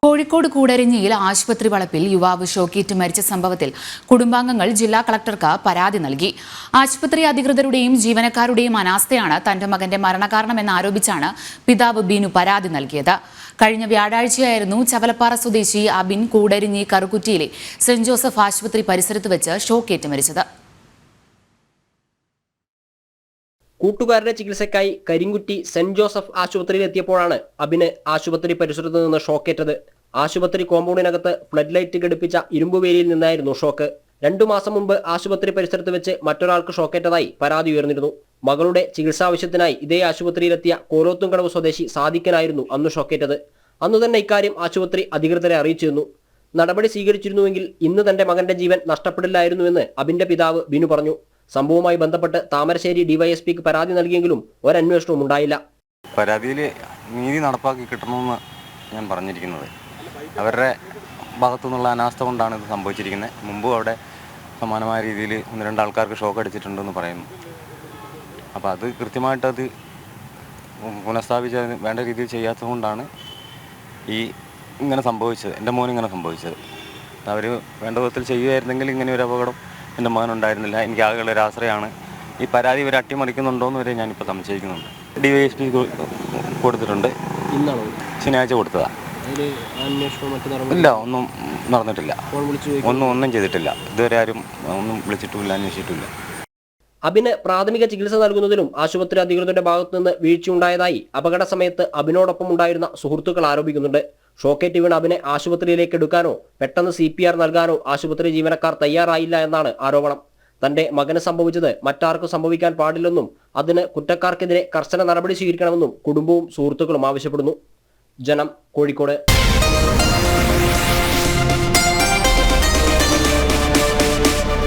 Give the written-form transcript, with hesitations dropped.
കോഴിക്കോട് കൂടരഞ്ഞിയിൽ ആശുപത്രി വളപ്പിൽ യുവാവ് ഷോക്കേറ്റ് മരിച്ച സംഭവത്തിൽ കുടുംബാംഗങ്ങൾ ജില്ലാ കളക്ടർക്ക് പരാതി നൽകി. ആശുപത്രി അധികൃതരുടെയും ജീവനക്കാരുടെയും അനാസ്ഥയാണ് തന്റെ മകന്റെ മരണകാരണമെന്നാരോപിച്ചാണ് പിതാവ് ബിനു പരാതി നൽകിയത്. കഴിഞ്ഞ വ്യാഴാഴ്ചയായിരുന്നു ചവലപ്പാറ സ്വദേശി അബിൻ കൂടരഞ്ഞി കറുകുറ്റിയിലെ സെന്റ് ജോസഫ് ആശുപത്രി പരിസരത്ത് വെച്ച് ഷോക്കേറ്റ് മരിച്ചത്. കൂട്ടുകാരുടെ ചികിത്സയ്ക്കായി കരിങ്കുറ്റി സെന്റ് ജോസഫ് ആശുപത്രിയിൽ എത്തിയപ്പോഴാണ് അബിന് ആശുപത്രി പരിസരത്ത് നിന്ന് ഷോക്കേറ്റത്. ആശുപത്രി കോമ്പൗണ്ടിനകത്ത് ഫ്ലഡ് ലൈറ്റ് ഘടിപ്പിച്ച ഇരുമ്പുവേലിയിൽ നിന്നായിരുന്നു ഷോക്ക്. 2 മാസം മുമ്പ് ആശുപത്രി പരിസരത്ത് വെച്ച് മറ്റൊരാൾക്ക് ഷോക്കേറ്റതായി പരാതി ഉയർന്നിരുന്നു. മകളുടെ ചികിത്സാവശ്യത്തിനായി ഇതേ ആശുപത്രിയിലെത്തിയ കോലോത്തുംകടവ് സ്വദേശി സാദിഖനായിരുന്നു അന്ന് ഷോക്കേറ്റത്. അന്നു തന്നെ ഇക്കാര്യം ആശുപത്രി അധികൃതരെ അറിയിച്ചിരുന്നു. നടപടി സ്വീകരിച്ചിരുന്നുവെങ്കിൽ ഇന്ന് തന്റെ മകന്റെ ജീവൻ നഷ്ടപ്പെടില്ലായിരുന്നുവെന്ന് അബിന്റെ പിതാവ് ബിനു പറഞ്ഞു. സംഭവവുമായി ബന്ധപ്പെട്ട് താമരശ്ശേരി ഡിവൈഎസ്പിക്ക് പരാതി നൽകിയെങ്കിലും ഒരന്വേഷണവും ഉണ്ടായില്ല. പരാതിയിൽ നീതി നടപ്പാക്കി കിട്ടണമെന്ന് ഞാൻ പറഞ്ഞിരിക്കുന്നത്. അവരുടെ ഭാഗത്തുനിന്നുള്ള അനാസ്ഥ കൊണ്ടാണ് ഇത് സംഭവിച്ചിരിക്കുന്നത്. മുമ്പ് അവിടെ സമാനമായ രീതിയിൽ 1-2 ആൾക്കാർക്ക് ഷോക്ക് അടിച്ചിട്ടുണ്ടെന്ന് പറയുന്നു. അപ്പോൾ അത് കൃത്യമായിട്ടത് പുനഃസ്ഥാപിച്ച് വേണ്ട രീതിയിൽ ചെയ്യാത്തത് കൊണ്ടാണ് ഇങ്ങനെ സംഭവിച്ചത്. എൻ്റെ മോൻ ഇങ്ങനെ സംഭവിച്ചത്. അവർ വേണ്ട വിധത്തിൽ ചെയ്യുമായിരുന്നെങ്കിൽ ഇങ്ങനെ ഒരു അപകടം എൻ്റെ മകനുണ്ടായിരുന്നില്ല. എനിക്ക് ആകെയുള്ള ഒരു ആശ്രയമാണ്. ഈ പരാതി ഇവർ അട്ടിമറിക്കുന്നുണ്ടോയെന്ന് വരെ ഞാനിപ്പോൾ സംശയിക്കുന്നുണ്ട്. DYSP കൊടുത്തിട്ടുണ്ട്. ശനിയാഴ്ച കൊടുത്തതാണ്. ഇല്ല, ഒന്നും നടന്നിട്ടില്ല. ഒന്നും ചെയ്തിട്ടില്ല. ഇതുവരെ ആരും ഒന്നും വിളിച്ചിട്ടുമില്ല, അന്വേഷിച്ചിട്ടില്ല. അബിന് പ്രാഥമിക ചികിത്സ നൽകുന്നതിലും ആശുപത്രി അധികൃതരുടെ ഭാഗത്തുനിന്ന് വീഴ്ചയുണ്ടായതായി അപകട സമയത്ത് അബിനോടൊപ്പം ഉണ്ടായിരുന്ന സുഹൃത്തുക്കൾ ആരോപിക്കുന്നുണ്ട്. ഷോക്കേറ്റ് വീണ് അബിനെ ആശുപത്രിയിലേക്ക് എടുക്കാനോ പെട്ടെന്ന് CPR നൽകാനോ ആശുപത്രി ജീവനക്കാർ തയ്യാറായില്ല എന്നാണ് ആരോപണം. തന്റെ മകന് സംഭവിച്ചത് മറ്റാർക്കും സംഭവിക്കാൻ പാടില്ലെന്നും അതിന് കുറ്റക്കാർക്കെതിരെ കർശന നടപടി സ്വീകരിക്കണമെന്നും കുടുംബവും സുഹൃത്തുക്കളും ആവശ്യപ്പെടുന്നു. ജനം, കോഴിക്കോട്.